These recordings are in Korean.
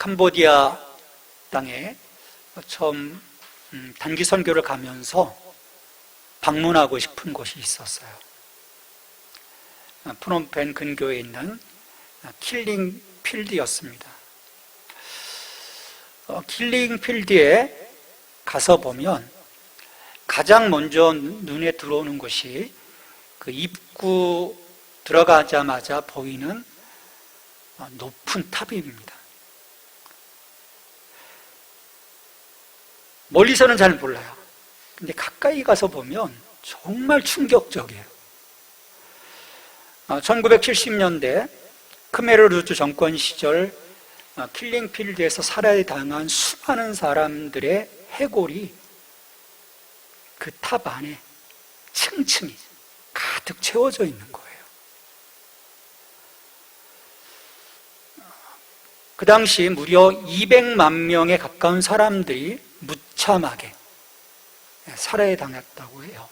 캄보디아 땅에 처음 단기 선교를 가면서 방문하고 싶은 곳이 있었어요. 프놈펜 근교에 있는 킬링 필드였습니다. 킬링 필드에 가서 보면 가장 먼저 눈에 들어오는 것이 그 입구 들어가자마자 보이는 높은 탑입니다. 멀리서는 잘 몰라요. 근데 가까이 가서 보면 정말 충격적이에요. 1970년대 크메르루즈 정권 시절 킬링필드에서 살해에 당한 수많은 사람들의 해골이 그 탑 안에 층층이 가득 채워져 있는 거예요. 그 당시 무려 200만 명에 가까운 사람들이 무참하게 살해에 당했다고 해요.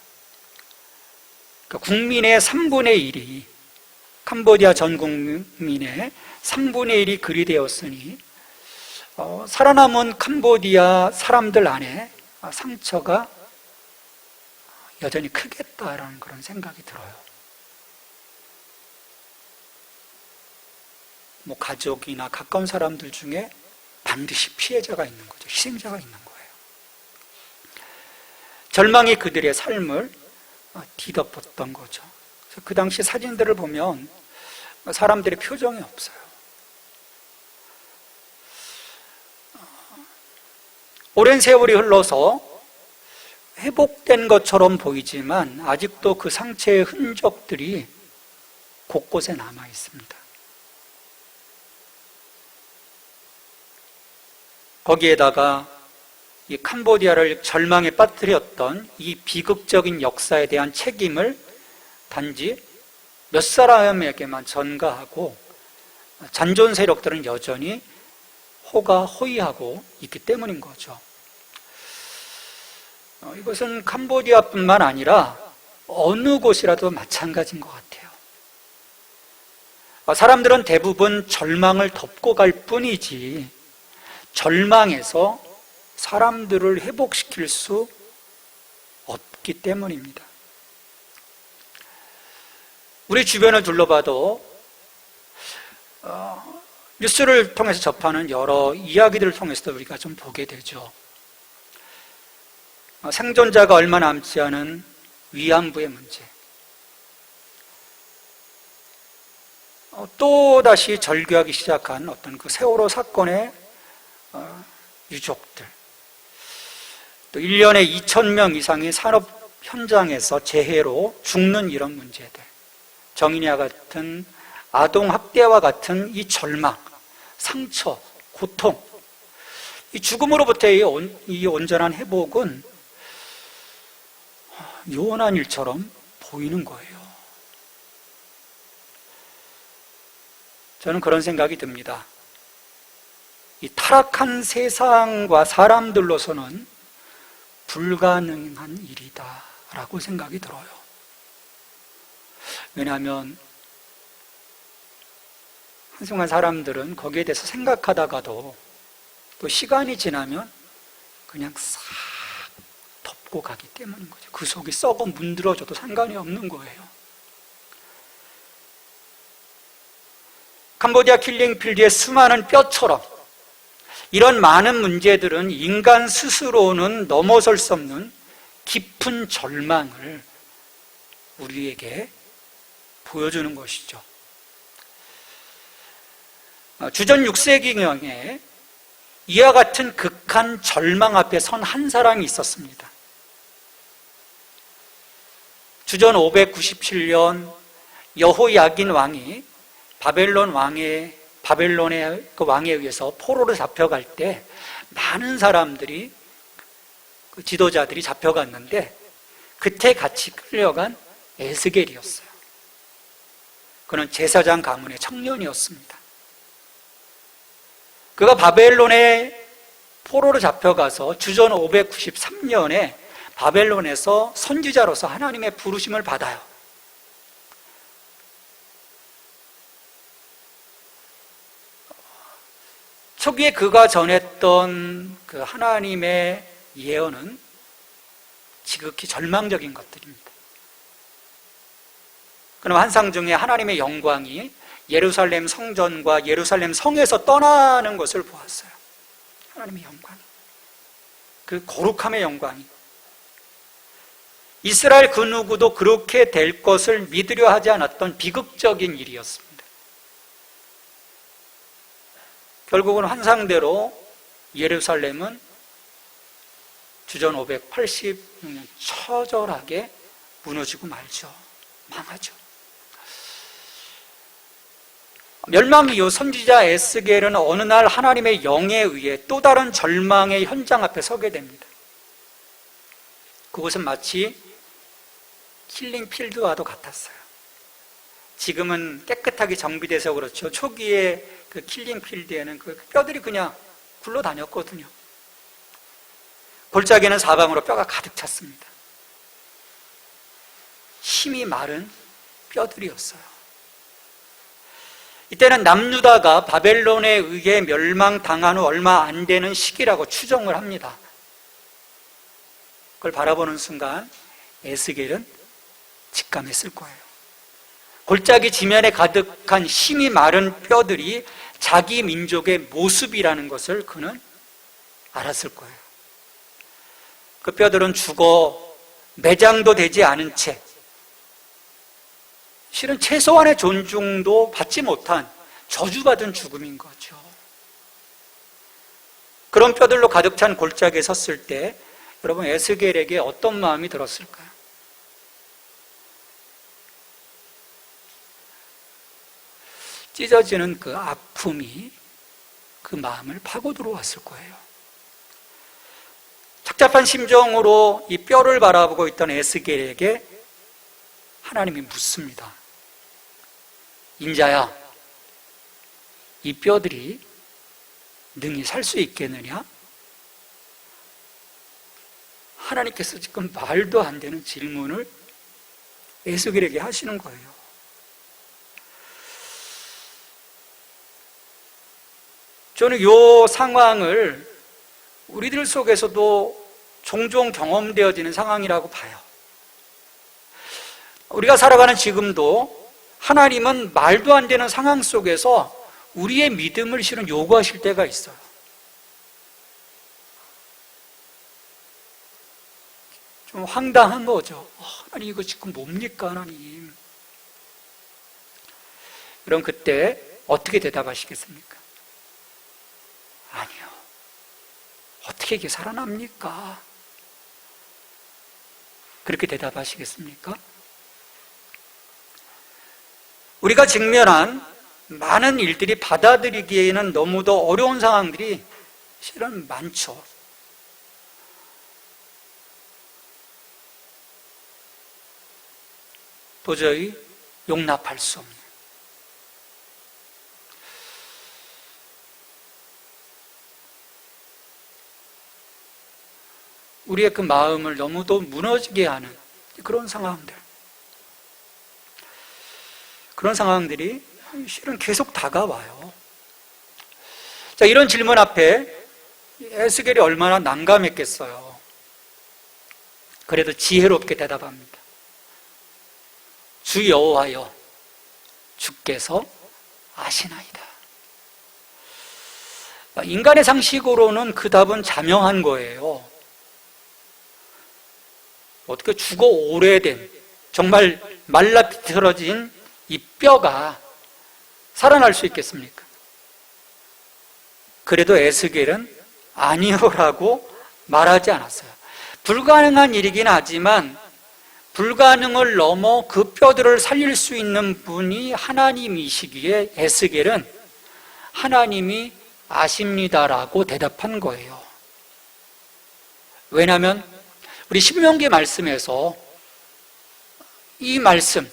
그러니까 국민의 3분의 1이, 캄보디아 전 국민의 3분의 1이 그리 되었으니 살아남은 캄보디아 사람들 안에 상처가 여전히 크겠다라는 그런 생각이 들어요. 가족이나 가까운 사람들 중에 반드시 피해자가 있는 거죠. 희생자가 있는 거예요. 절망이 그들의 삶을 뒤덮었던 거죠. 그래서 그 당시 사진들을 보면 사람들의 표정이 없어요. 오랜 세월이 흘러서 회복된 것처럼 보이지만 아직도 그 상처의 흔적들이 곳곳에 남아 있습니다. 거기에다가 이 캄보디아를 절망에 빠뜨렸던 이 비극적인 역사에 대한 책임을 단지 몇 사람에게만 전가하고 잔존 세력들은 여전히 호가호위하고 있기 때문인 거죠. 이것은 캄보디아뿐만 아니라 어느 곳이라도 마찬가지인 것 같아요. 사람들은 대부분 절망을 덮고 갈 뿐이지 절망에서 사람들을 회복시킬 수 없기 때문입니다. 우리 주변을 둘러봐도 뉴스를 통해서 접하는 여러 이야기들을 통해서도 우리가 좀 보게 되죠. 생존자가 얼마 남지 않은 위안부의 문제, 또다시 절규하기 시작한 어떤 그 세월호 사건의 유족들, 또 1년에 2,000명 이상이 산업 현장에서 재해로 죽는 이런 문제들, 정인이와 같은 아동학대와 같은 이 절망, 상처, 고통, 이 죽음으로부터의 이 온전한 회복은 요원한 일처럼 보이는 거예요. 저는 그런 생각이 듭니다. 이 타락한 세상과 사람들로서는 불가능한 일이다라고 생각이 들어요. 왜냐하면 한순간 사람들은 거기에 대해서 생각하다가도 또 시간이 지나면 그냥 싹 덮고 가기 때문인 거죠. 그 속이 썩어 문드러져도 상관이 없는 거예요. 캄보디아 킬링필드의 수많은 뼈처럼 이런 많은 문제들은 인간 스스로는 넘어설 수 없는 깊은 절망을 우리에게 보여주는 것이죠. 주전 6세기경에 이와 같은 극한 절망 앞에 선 한 사람이 있었습니다. 주전 597년 여호야긴 왕이 바벨론의 그 왕에 의해서 포로로 잡혀갈 때 많은 사람들이, 그 지도자들이 잡혀갔는데 그때 같이 끌려간 에스겔이었어요. 그는 제사장 가문의 청년이었습니다. 그가 바벨론에 포로로 잡혀가서 주전 593년에 바벨론에서 선지자로서 하나님의 부르심을 받아요. 초기에 그가 전했던 그 하나님의 예언은 지극히 절망적인 것들입니다. 그럼 환상 중에 하나님의 영광이 예루살렘 성전과 예루살렘 성에서 떠나는 것을 보았어요. 하나님의 영광이, 그 거룩함의 영광이. 이스라엘 그 누구도 그렇게 될 것을 믿으려 하지 않았던 비극적인 일이었습니다. 결국은 환상대로 예루살렘은 주전 586년 처절하게 무너지고 말죠. 망하죠. 멸망 이후 선지자 에스겔은 어느 날 하나님의 영에 의해 또 다른 절망의 현장 앞에 서게 됩니다. 그곳은 마치 킬링필드와도 같았어요. 지금은 깨끗하게 정비돼서 그렇죠. 초기에 그 킬링필드에는 그 뼈들이 그냥 굴러다녔거든요. 골짜기는 사방으로 뼈가 가득 찼습니다. 힘이 마른 뼈들이었어요. 이때는 남유다가 바벨론에 의해 멸망당한 후 얼마 안 되는 시기라고 추정을 합니다. 그걸 바라보는 순간 에스겔은 직감했을 거예요. 골짜기 지면에 가득한 힘이 마른 뼈들이 자기 민족의 모습이라는 것을 그는 알았을 거예요. 그 뼈들은 죽어 매장도 되지 않은 채, 실은 최소한의 존중도 받지 못한 저주받은 죽음인 거죠. 그런 뼈들로 가득 찬 골짜기에 섰을 때 여러분 에스겔에게 어떤 마음이 들었을까요? 찢어지는 그 아픔이 그 마음을 파고 들어왔을 거예요. 착잡한 심정으로 이 뼈를 바라보고 있던 에스겔에게 하나님이 묻습니다. 인자야, 이 뼈들이 능히 살 수 있겠느냐? 하나님께서 지금 말도 안 되는 질문을 에스겔에게 하시는 거예요. 저는 이 상황을 우리들 속에서도 종종 경험되어지는 상황이라고 봐요. 우리가 살아가는 지금도 하나님은 말도 안 되는 상황 속에서 우리의 믿음을 실은 요구하실 때가 있어요. 좀 황당한 거죠. 하나님 이거 지금 뭡니까 하나님? 그럼 그때 어떻게 대답하시겠습니까? 아니요. 어떻게 이게 살아납니까? 그렇게 대답하시겠습니까? 우리가 직면한 많은 일들이 받아들이기에는 너무도 어려운 상황들이 실은 많죠. 도저히 용납할 수 없는. 우리의 그 마음을 너무도 무너지게 하는 그런 상황들. 그런 상황들이 실은 계속 다가와요. 자, 이런 질문 앞에 에스겔이 얼마나 난감했겠어요. 그래도 지혜롭게 대답합니다. 주 여호와여, 주께서 아시나이다. 인간의 상식으로는 그 답은 자명한 거예요. 어떻게 죽어 오래된, 정말 말라 비틀어진 이 뼈가 살아날 수 있겠습니까? 그래도 에스겔은 아니요라고 말하지 않았어요. 불가능한 일이긴 하지만 불가능을 넘어 그 뼈들을 살릴 수 있는 분이 하나님이시기에 에스겔은 하나님이 아십니다라고 대답한 거예요. 왜냐하면 우리 신명기 말씀에서 이 말씀,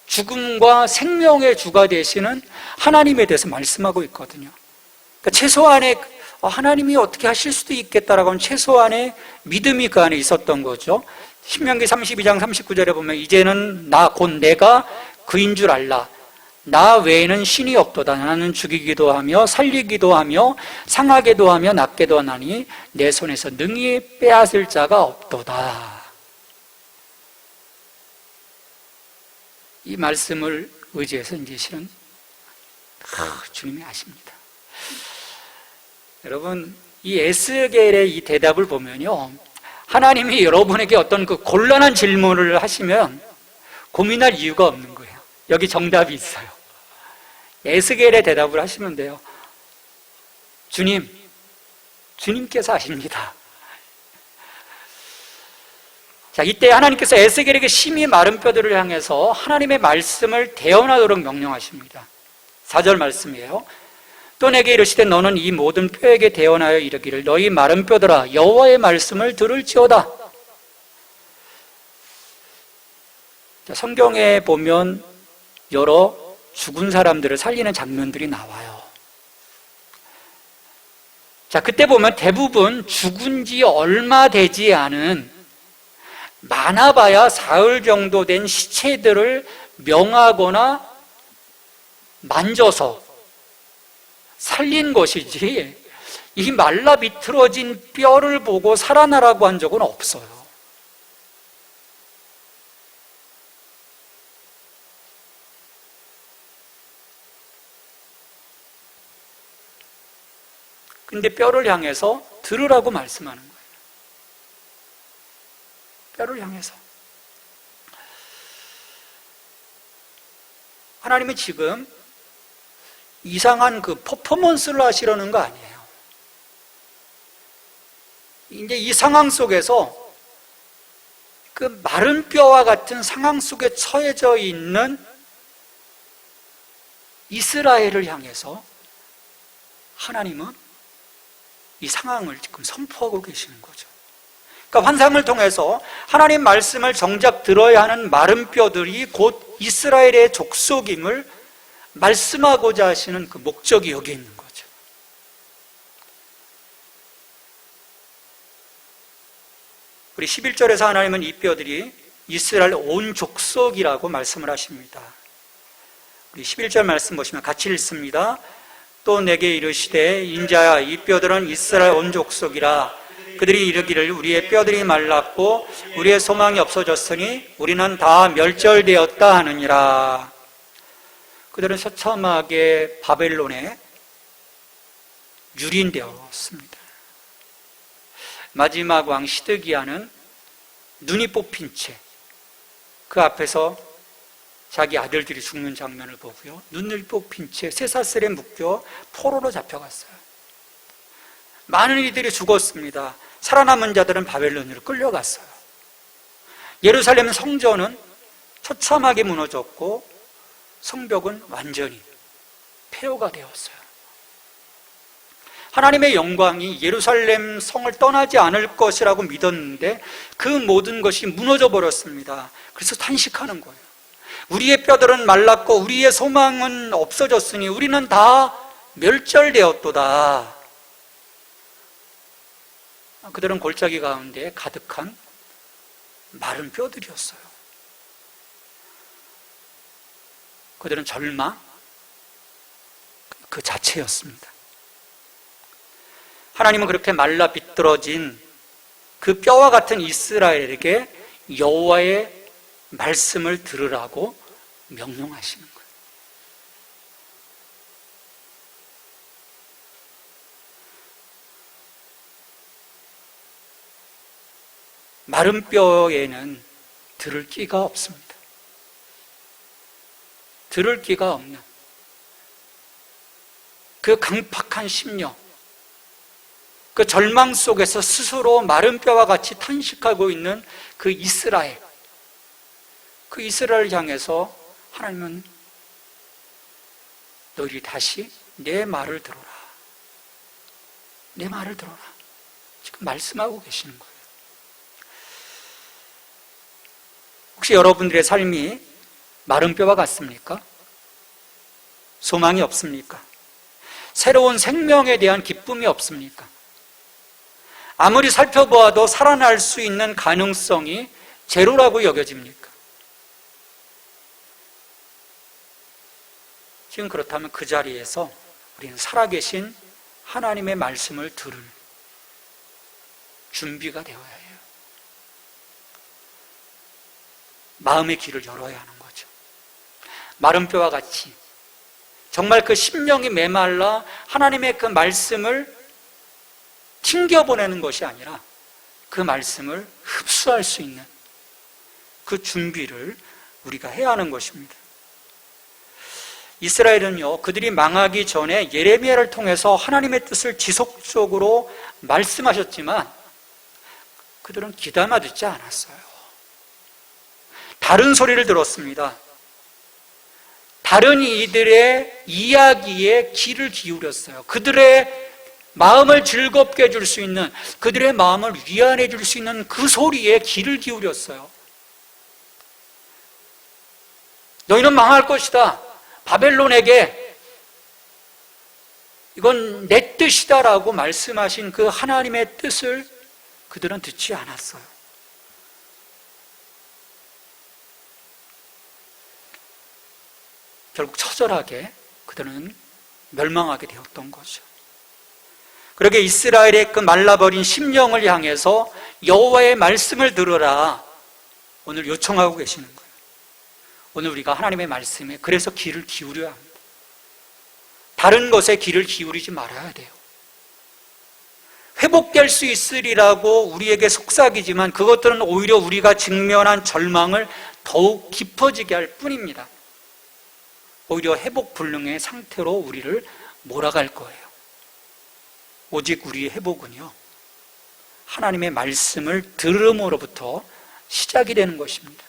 죽음과 생명의 주가 되시는 하나님에 대해서 말씀하고 있거든요. 그러니까 최소한의 하나님이 어떻게 하실 수도 있겠다라고 하는 최소한의 믿음이 그 안에 있었던 거죠. 신명기 32장 39절에 보면 이제는 나 곧 내가 그인 줄 알라. 나 외에는 신이 없도다. 나는 죽이기도 하며 살리기도 하며 상하게도 하며 낫게도 하나니 내 손에서 능히 빼앗을 자가 없도다. 이 말씀을 의지해서 이제 실은 주님이 아십니다. 여러분, 이 에스겔의 이 대답을 보면요, 하나님이 여러분에게 어떤 그 곤란한 질문을 하시면 고민할 이유가 없는 거예요. 여기 정답이 있어요. 에스겔의 대답을 하시면 돼요. 주님께서 아십니다. 자, 이때 하나님께서 에스겔에게 심히 마른 뼈들을 향해서 하나님의 말씀을 대언하도록 명령하십니다. 4절 말씀이에요. 또 내게 이르시되 너는 이 모든 뼈에게 대언하여 이르기를 너희 마른 뼈들아 여호와의 말씀을 들을지어다. 자, 성경에 보면 여러 죽은 사람들을 살리는 장면들이 나와요. 자, 그때 보면 대부분 죽은 지 얼마 되지 않은 많아봐야 사흘 정도 된 시체들을 명하거나 만져서 살린 것이지 이 말라 비틀어진 뼈를 보고 살아나라고 한 적은 없어요. 근데 뼈를 향해서 들으라고 말씀하는 거예요. 뼈를 향해서. 하나님은 지금 이상한 그 퍼포먼스를 하시려는 거 아니에요. 이제 이 상황 속에서 그 마른 뼈와 같은 상황 속에 처해져 있는 이스라엘을 향해서 하나님은 이 상황을 지금 선포하고 계시는 거죠. 그러니까 환상을 통해서 하나님 말씀을 정작 들어야 하는 마른 뼈들이 곧 이스라엘의 족속임을 말씀하고자 하시는 그 목적이 여기 있는 거죠. 우리 11절에서 하나님은 이 뼈들이 이스라엘 온 족속이라고 말씀을 하십니다. 우리 11절 말씀 보시면 같이 읽습니다. 또 내게 이르시되 인자야 이 뼈들은 이스라엘 온 족속이라. 그들이 이르기를 우리의 뼈들이 말랐고 우리의 소망이 없어졌으니 우리는 다 멸절되었다 하느니라. 그들은 처참하게 바벨론에 유린되었습니다. 마지막 왕 시드기야는 눈이 뽑힌 채 그 앞에서 자기 아들들이 죽는 장면을 보고요, 눈을 뽑힌 채 쇠사슬에 묶여 포로로 잡혀갔어요. 많은 이들이 죽었습니다. 살아남은 자들은 바벨론으로 끌려갔어요. 예루살렘 성전은 처참하게 무너졌고 성벽은 완전히 폐허가 되었어요. 하나님의 영광이 예루살렘 성을 떠나지 않을 것이라고 믿었는데 그 모든 것이 무너져 버렸습니다. 그래서 탄식하는 거예요. 우리의 뼈들은 말랐고 우리의 소망은 없어졌으니 우리는 다 멸절되었도다. 그들은 골짜기 가운데 가득한 마른 뼈들이었어요. 그들은 절망 그 자체였습니다. 하나님은 그렇게 말라 비뚤어진 그 뼈와 같은 이스라엘에게 여호와의 말씀을 들으라고 명령하시는 거예요. 마른 뼈에는 들을 끼가 없습니다. 들을 끼가 없는 그 강팍한 심령, 그 절망 속에서 스스로 마른 뼈와 같이 탄식하고 있는 그 이스라엘, 그 이스라엘을 향해서 하나님은 너희들이 다시 내 말을 들어라. 내 말을 들어라. 지금 말씀하고 계시는 거예요. 혹시 여러분들의 삶이 마른 뼈와 같습니까? 소망이 없습니까? 새로운 생명에 대한 기쁨이 없습니까? 아무리 살펴보아도 살아날 수 있는 가능성이 제로라고 여겨집니까? 지금 그렇다면 그 자리에서 우리는 살아계신 하나님의 말씀을 들을 준비가 되어야 해요. 마음의 길을 열어야 하는 거죠. 마른 뼈와 같이 정말 그 심령이 메말라 하나님의 그 말씀을 튕겨보내는 것이 아니라 그 말씀을 흡수할 수 있는 그 준비를 우리가 해야 하는 것입니다. 이스라엘은요, 그들이 망하기 전에 예레미야를 통해서 하나님의 뜻을 지속적으로 말씀하셨지만 그들은 귀담아 듣지 않았어요. 다른 소리를 들었습니다. 다른 이들의 이야기에 귀를 기울였어요. 그들의 마음을 즐겁게 해줄 수 있는, 그들의 마음을 위안해 줄 수 있는 그 소리에 귀를 기울였어요. 너희는 망할 것이다. 바벨론에게 이건 내 뜻이다라고 말씀하신 그 하나님의 뜻을 그들은 듣지 않았어요. 결국 처절하게 그들은 멸망하게 되었던 거죠. 그러게 이스라엘의 그 말라버린 심령을 향해서 여호와의 말씀을 들으라 오늘 요청하고 계시는 거예요. 오늘 우리가 하나님의 말씀에 그래서 귀를 기울여야 합니다. 다른 것에 귀를 기울이지 말아야 돼요. 회복될 수 있으리라고 우리에게 속삭이지만 그것들은 오히려 우리가 직면한 절망을 더욱 깊어지게 할 뿐입니다. 오히려 회복 불능의 상태로 우리를 몰아갈 거예요. 오직 우리의 회복은요, 하나님의 말씀을 들음으로부터 시작이 되는 것입니다.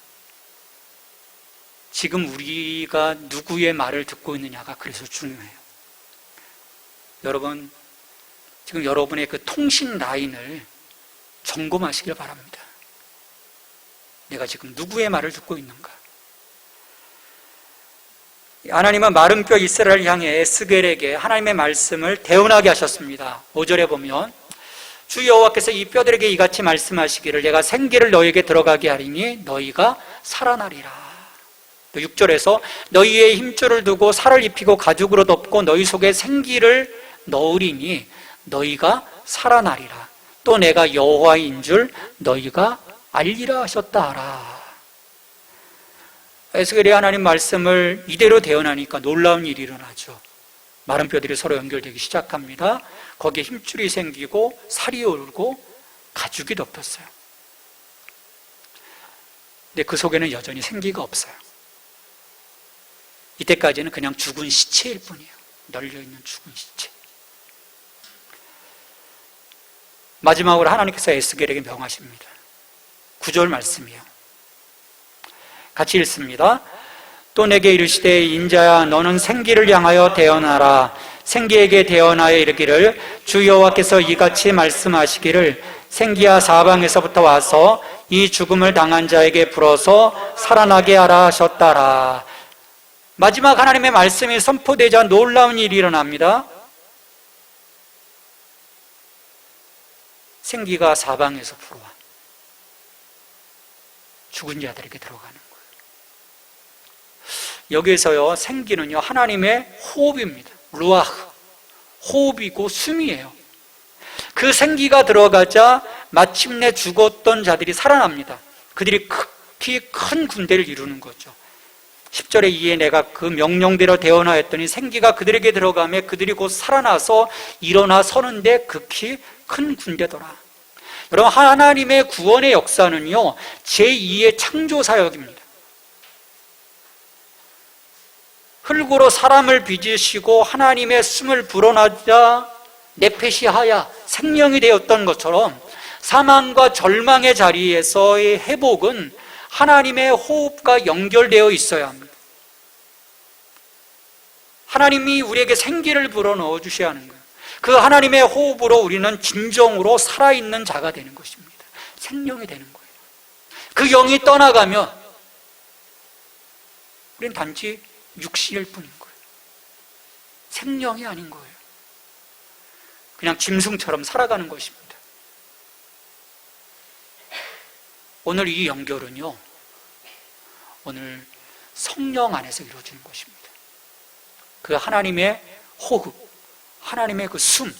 지금 우리가 누구의 말을 듣고 있느냐가 그래서 중요해요. 여러분, 지금 여러분의 그 통신 라인을 점검하시길 바랍니다. 내가 지금 누구의 말을 듣고 있는가? 하나님은 마른 뼈 이스라엘을 향해 에스겔에게 하나님의 말씀을 대언하게 하셨습니다. 5절에 보면 주 여호와께서 이 뼈들에게 이같이 말씀하시기를 내가 생기를 너희에게 들어가게 하리니 너희가 살아나리라. 또 6절에서 너희의 힘줄을 두고 살을 입히고 가죽으로 덮고 너희 속에 생기를 넣으리니 너희가 살아나리라. 또 내가 여호와인 줄 너희가 알리라 하셨다 하라. 에스겔이 하나님 말씀을 이대로 대언하니까 놀라운 일이 일어나죠. 마른 뼈들이 서로 연결되기 시작합니다. 거기에 힘줄이 생기고 살이 오르고 가죽이 덮였어요. 근데 그 속에는 여전히 생기가 없어요. 이때까지는 그냥 죽은 시체일 뿐이에요. 널려있는 죽은 시체. 마지막으로 하나님께서 에스겔에게 명하십니다. 9절 말씀이에요. 같이 읽습니다. 또 내게 이르시되 인자야 너는 생기를 향하여 대언하라. 생기에게 대언하여 이르기를 주 여호와께서 이같이 말씀하시기를 생기야 사방에서부터 와서 이 죽음을 당한 자에게 불어서 살아나게 하라 하셨다라. 마지막 하나님의 말씀이 선포되자 놀라운 일이 일어납니다. 생기가 사방에서 불어와 죽은 자들에게 들어가는 거예요. 여기에서요, 생기는요, 하나님의 호흡입니다. 루아흐, 호흡이고 숨이에요. 그 생기가 들어가자 마침내 죽었던 자들이 살아납니다. 그들이 극히 큰 군대를 이루는 거죠. 10절에 이에 내가 그 명령대로 대언하였더니 생기가 그들에게 들어가며 그들이 곧 살아나서 일어나 서는데 극히 큰 군대더라. 여러분, 하나님의 구원의 역사는요, 제2의 창조 사역입니다. 흙으로 사람을 빚으시고 하나님의 숨을 불어넣자 네페시하야 생명이 되었던 것처럼 사망과 절망의 자리에서의 회복은 하나님의 호흡과 연결되어 있어야 합니다. 하나님이 우리에게 생기를 불어넣어 주셔야 하는 거예요. 그 하나님의 호흡으로 우리는 진정으로 살아있는 자가 되는 것입니다. 생명이 되는 거예요. 그 영이 떠나가면 우리는 단지 육신일 뿐인 거예요. 생명이 아닌 거예요. 그냥 짐승처럼 살아가는 것입니다. 오늘 이 연결은요, 오늘 성령 안에서 이루어지는 것입니다. 그 하나님의 호흡, 하나님의 그 숨,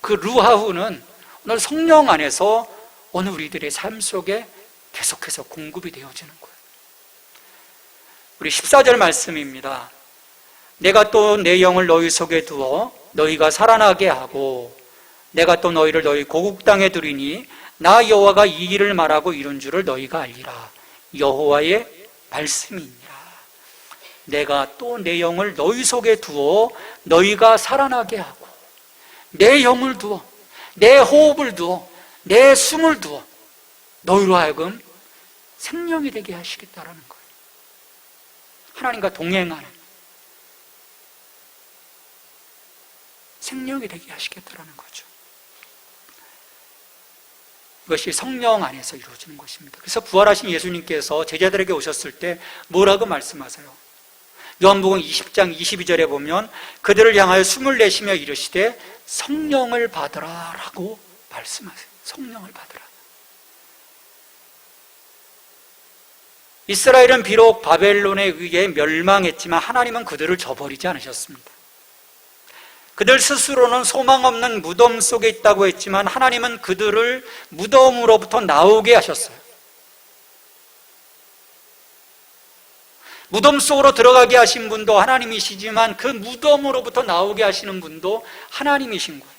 그 루하우는 오늘 성령 안에서 오늘 우리들의 삶 속에 계속해서 공급이 되어지는 거예요. 우리 14절 말씀입니다. 내가 또 내 영을 너희 속에 두어 너희가 살아나게 하고 내가 또 너희를 너희 고국 땅에 두리니 나 여호와가 이 일을 말하고 이룬 줄을 너희가 알리라. 여호와의 말씀이니라. 내가 또 내 영을 너희 속에 두어 너희가 살아나게 하고 내 영을 두어 내 호흡을 두어 내 숨을 두어 너희로 하여금 생명이 되게 하시겠다라는 거예요. 하나님과 동행하는 생명이 되게 하시겠다라는 거죠. 이것이 성령 안에서 이루어지는 것입니다. 그래서 부활하신 예수님께서 제자들에게 오셨을 때 뭐라고 말씀하세요? 요한복음 20장 22절에 보면 그들을 향하여 숨을 내쉬며 이르시되 성령을 받으라 라고 말씀하세요. 성령을 받으라. 이스라엘은 비록 바벨론에 의해 멸망했지만 하나님은 그들을 저버리지 않으셨습니다. 그들 스스로는 소망 없는 무덤 속에 있다고 했지만 하나님은 그들을 무덤으로부터 나오게 하셨어요. 무덤 속으로 들어가게 하신 분도 하나님이시지만 그 무덤으로부터 나오게 하시는 분도 하나님이신 거예요.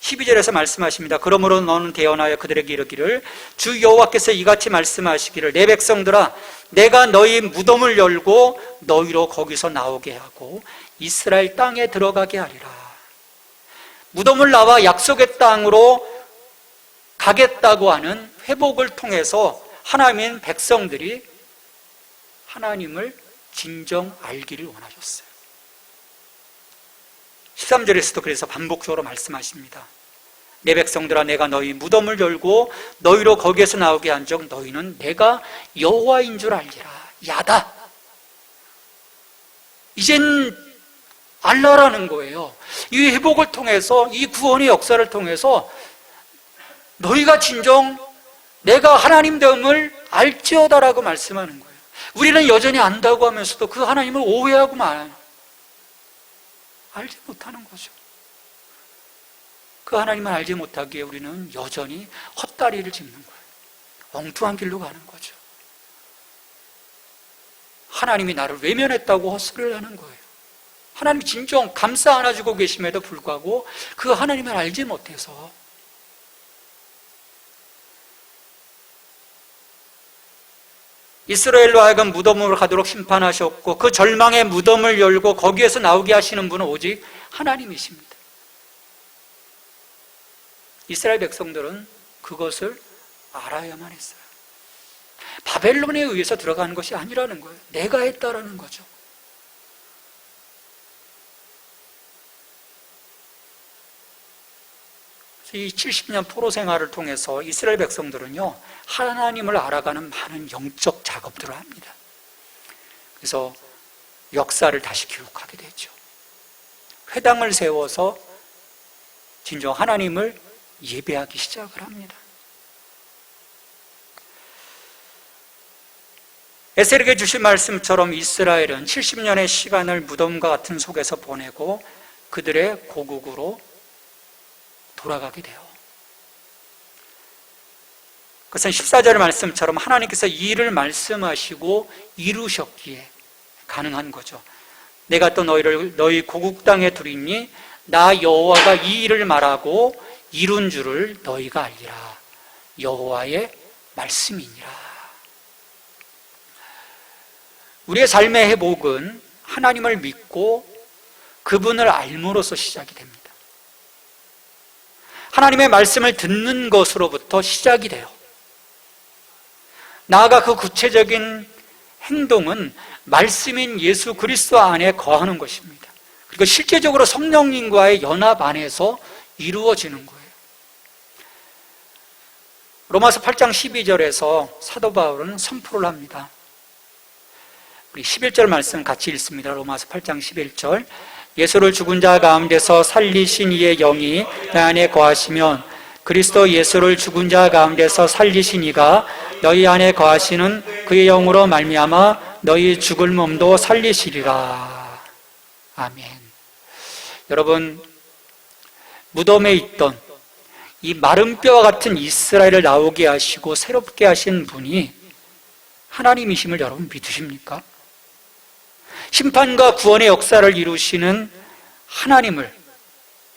12절에서 말씀하십니다. 그러므로 너는 대언하여 그들에게 이르기를 주 여호와께서 이같이 말씀하시기를 내 백성들아 내가 너희 무덤을 열고 너희로 거기서 나오게 하고 이스라엘 땅에 들어가게 하리라. 무덤을 나와 약속의 땅으로 가겠다고 하는 회복을 통해서 하나님의 백성들이 하나님을 진정 알기를 원하셨어요. 13절에서도 그래서 반복적으로 말씀하십니다. 내 백성들아 내가 너희 무덤을 열고 너희로 거기에서 나오게 한즉 너희는 내가 여호와인 줄 알리라. 야다. 이젠 알라라는 거예요. 이 회복을 통해서 이 구원의 역사를 통해서 너희가 진정 내가 하나님 됨을 알지어다라고 말씀하는 거예요. 우리는 여전히 안다고 하면서도 그 하나님을 오해하고 말아요. 알지 못하는 거죠. 그 하나님을 알지 못하기에 우리는 여전히 헛다리를 짚는 거예요. 엉뚱한 길로 가는 거죠. 하나님이 나를 외면했다고 헛소리를 하는 거예요. 하나님이 진정 감싸 안아주고 계심에도 불구하고 그 하나님을 알지 못해서 이스라엘로 하여금 무덤으로 가도록 심판하셨고 그 절망의 무덤을 열고 거기에서 나오게 하시는 분은 오직 하나님이십니다. 이스라엘 백성들은 그것을 알아야만 했어요. 바벨론에 의해서 들어가는 것이 아니라는 거예요. 내가 했다라는 거죠. 이 70년 포로 생활을 통해서 이스라엘 백성들은요 하나님을 알아가는 많은 영적 작업들을 합니다. 그래서 역사를 다시 기록하게 되죠. 회당을 세워서 진정 하나님을 예배하기 시작을 합니다. 에스겔에게 주신 말씀처럼 이스라엘은 70년의 시간을 무덤과 같은 속에서 보내고 그들의 고국으로 돌아가게 돼요. 그것은 14절 말씀처럼 하나님께서 이 일을 말씀하시고 이루셨기에 가능한 거죠. 내가 또 너희를 너희 고국 땅에 두리니 나 여호와가 이 일을 말하고 이룬 줄을 너희가 알리라. 여호와의 말씀이니라. 우리의 삶의 회복은 하나님을 믿고 그분을 알므로써 시작이 됩니다. 하나님의 말씀을 듣는 것으로부터 시작이 돼요. 나아가 그 구체적인 행동은 말씀인 예수 그리스도 안에 거하는 것입니다. 그리고 실제적으로 성령님과의 연합 안에서 이루어지는 거예요. 로마서 8장 12절에서 사도 바울은 선포를 합니다. 우리 11절 말씀 같이 읽습니다. 로마서 8장 11절. 예수를 죽은 자 가운데서 살리신 이의 영이 내 안에 거하시면 그리스도 예수를 죽은 자 가운데서 살리신 이가 너희 안에 거하시는 그의 영으로 말미암아 너희 죽을 몸도 살리시리라. 아멘. 여러분, 무덤에 있던 이 마른 뼈와 같은 이스라엘을 나오게 하시고 새롭게 하신 분이 하나님이심을 여러분 믿으십니까? 심판과 구원의 역사를 이루시는 하나님을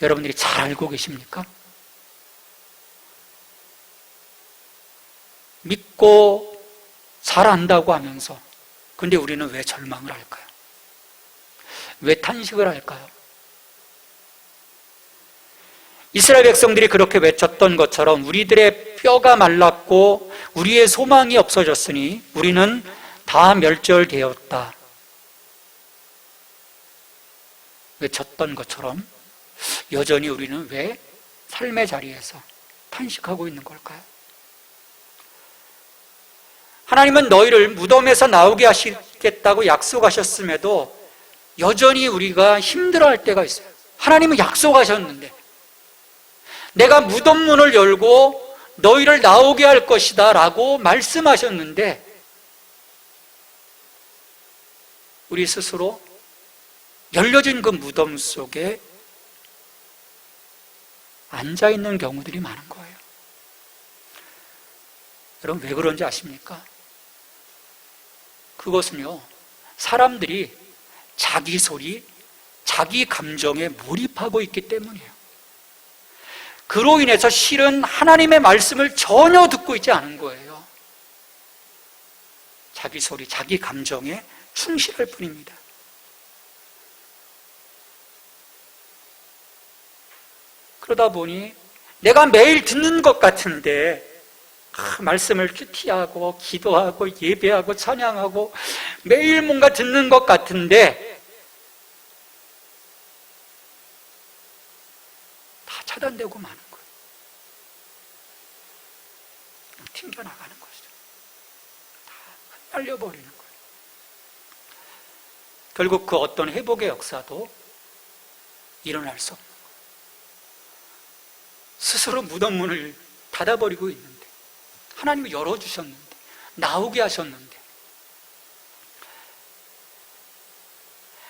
여러분들이 잘 알고 계십니까? 믿고 잘 안다고 하면서 근데 우리는 왜 절망을 할까요? 왜 탄식을 할까요? 이스라엘 백성들이 그렇게 외쳤던 것처럼 우리들의 뼈가 말랐고 우리의 소망이 없어졌으니 우리는 다 멸절되었다 외쳤던 것처럼 여전히 우리는 왜 삶의 자리에서 탄식하고 있는 걸까요? 하나님은 너희를 무덤에서 나오게 하시겠다고 약속하셨음에도 여전히 우리가 힘들어할 때가 있어요. 하나님은 약속하셨는데 내가 무덤 문을 열고 너희를 나오게 할 것이다 라고 말씀하셨는데 우리 스스로 열려진 그 무덤 속에 앉아있는 경우들이 많은 거예요. 여러분 왜 그런지 아십니까? 그것은요, 사람들이 자기 소리, 자기 감정에 몰입하고 있기 때문이에요. 그로 인해서 실은 하나님의 말씀을 전혀 듣고 있지 않은 거예요. 자기 소리, 자기 감정에 충실할 뿐입니다. 그러다 보니 내가 매일 듣는 것 같은데 말씀을 큐티하고 기도하고 예배하고 찬양하고 매일 뭔가 듣는 것 같은데 다 차단되고 마는 거예요. 튕겨나가는 것이죠. 다 흩날려버리는 거예요. 결국 그 어떤 회복의 역사도 일어날 수 없는 거예요. 스스로 무덤 문을 닫아버리고 있는데 하나님이 열어주셨는데 나오게 하셨는데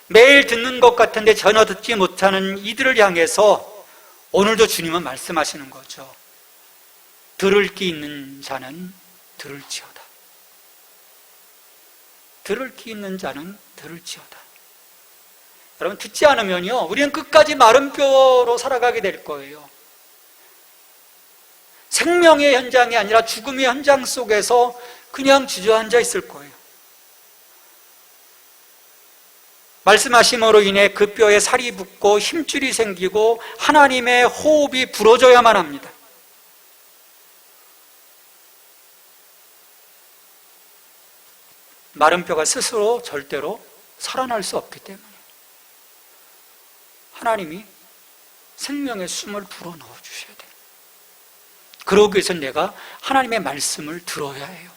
매일 듣는 것 같은데 전혀 듣지 못하는 이들을 향해서 오늘도 주님은 말씀하시는 거죠. 들을 귀 있는 자는 들을지어다. 들을 귀 있는 자는 들을지어다. 여러분 듣지 않으면요 우리는 끝까지 마른 뼈로 살아가게 될 거예요. 생명의 현장이 아니라 죽음의 현장 속에서 그냥 주저앉아 있을 거예요. 말씀하심으로 인해 그 뼈에 살이 붙고 힘줄이 생기고 하나님의 호흡이 불어줘야만 합니다. 마른 뼈가 스스로 절대로 살아날 수 없기 때문에 하나님이 생명의 숨을 불어넣어 주셔야 돼요. 그러기 위해서는 내가 하나님의 말씀을 들어야 해요.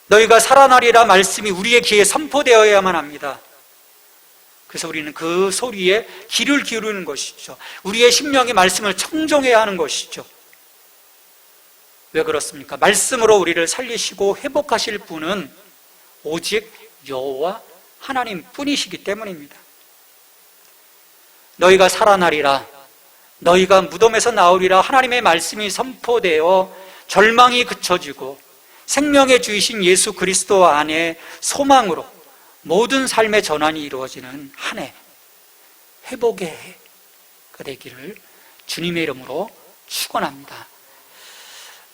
너희가 살아나리라 말씀이 우리의 귀에 선포되어야만 합니다. 그래서 우리는 그 소리에 귀를 기울이는 것이죠. 우리의 심령이 말씀을 청종해야 하는 것이죠. 왜 그렇습니까? 말씀으로 우리를 살리시고 회복하실 분은 오직 여호와 하나님 뿐이시기 때문입니다. 너희가 살아나리라, 너희가 무덤에서 나오리라 하나님의 말씀이 선포되어 절망이 그쳐지고 생명의 주이신 예수 그리스도 안에 소망으로 모든 삶의 전환이 이루어지는 한 해, 회복의 해가 되기를 주님의 이름으로 축원합니다.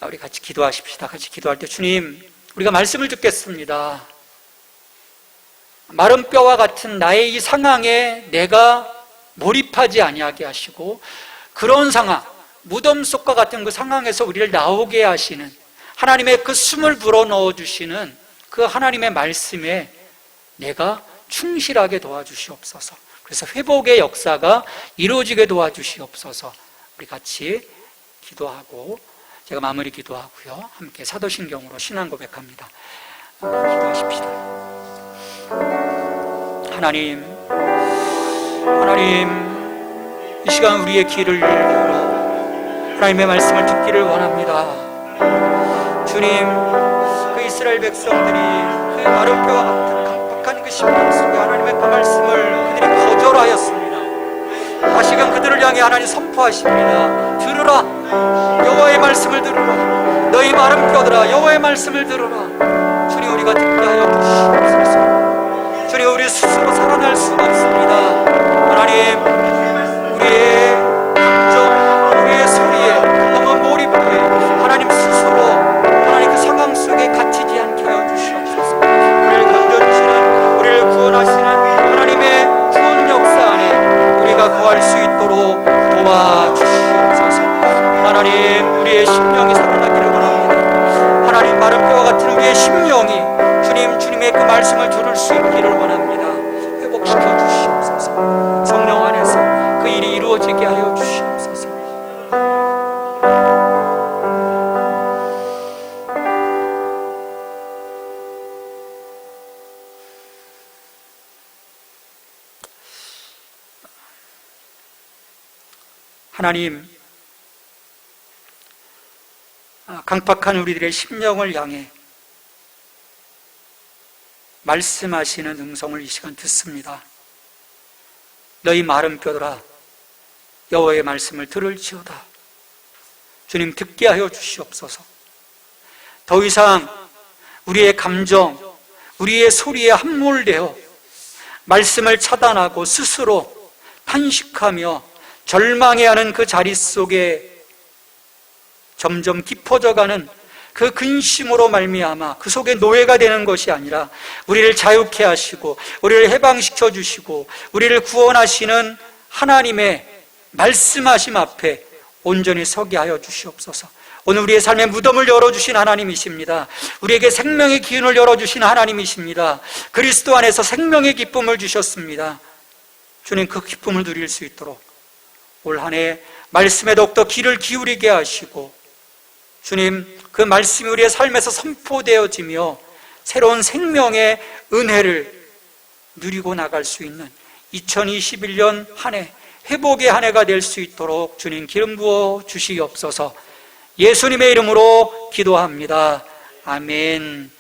우리 같이 기도하십시다. 같이 기도할 때 주님, 우리가 말씀을 듣겠습니다. 마른 뼈와 같은 나의 이 상황에 내가 몰입하지 아니하게 하시고 그런 상황, 무덤 속과 같은 그 상황에서 우리를 나오게 하시는 하나님의 그 숨을 불어넣어 주시는 그 하나님의 말씀에 내가 충실하게 도와주시옵소서. 그래서 회복의 역사가 이루어지게 도와주시옵소서. 우리 같이 기도하고 제가 마무리 기도하고요, 함께 사도신경으로 신앙 고백합니다. 기도하십시다. 하나님, 이 시간 우리의 귀를 열어 하나님의 말씀을 듣기를 원합니다. 주님, 그 이스라엘 백성들이 그 마른뼈와 같은 강팍한 그 심령 속에 하나님의 그 말씀을 그들이 거절하였습니다. 다시금 그들을 향해 하나님 선포하십니다. 들으라, 여호와의 말씀을 들으라. 너희 마른 뼈들아, 여호와의 말씀을 들으라. 주님, 우리가 듣게 하여 주시옵소서. 주님, 우리 스스로 살아날 수가 없습니다. 하나님, 우리의 감정, 우리의 소리에 너무 몰입해 하나님 스스로 하나님 그 상황 속에 갇히지 않게 하여 주시옵소서. 우리를 건져주시는, 우리를 구원하시는 하나님의 구원 역사 안에 우리가 거할 수 있도록 도와주시옵소서. 하나님, 우리의 심령이 살아나기를 원합니다. 하나님, 마른 뼈와 같은 우리의 심령이 주님의 그 말씀을 들을 수 있기를 원합니다. 회복시켜 주시옵소서. 성령 안에서 그 일이 이루어지게 하여 주시옵소서. 하나님, 강팍한 우리들의 심령을 향해 말씀하시는 음성을 이 시간 듣습니다. 너희 마른 뼈들아, 여호와의 말씀을 들을지어다. 주님, 듣게 하여 주시옵소서. 더 이상 우리의 감정, 우리의 소리에 함몰되어 말씀을 차단하고 스스로 탄식하며 절망해하는 그 자리 속에 점점 깊어져가는 그 근심으로 말미암아 그 속에 노예가 되는 것이 아니라 우리를 자유케 하시고 우리를 해방시켜 주시고 우리를 구원하시는 하나님의 말씀하심 앞에 온전히 서게 하여 주시옵소서. 오늘 우리의 삶의 무덤을 열어주신 하나님이십니다. 우리에게 생명의 기운을 열어주신 하나님이십니다. 그리스도 안에서 생명의 기쁨을 주셨습니다. 주님, 그 기쁨을 누릴 수 있도록 올 한 해 말씀에 더욱더 귀를 기울이게 하시고 주님, 그 말씀이 우리의 삶에서 선포되어지며 새로운 생명의 은혜를 누리고 나갈 수 있는 2021년 한 해, 회복의 한 해가 될 수 있도록 주님 기름 부어 주시옵소서. 예수님의 이름으로 기도합니다. 아멘.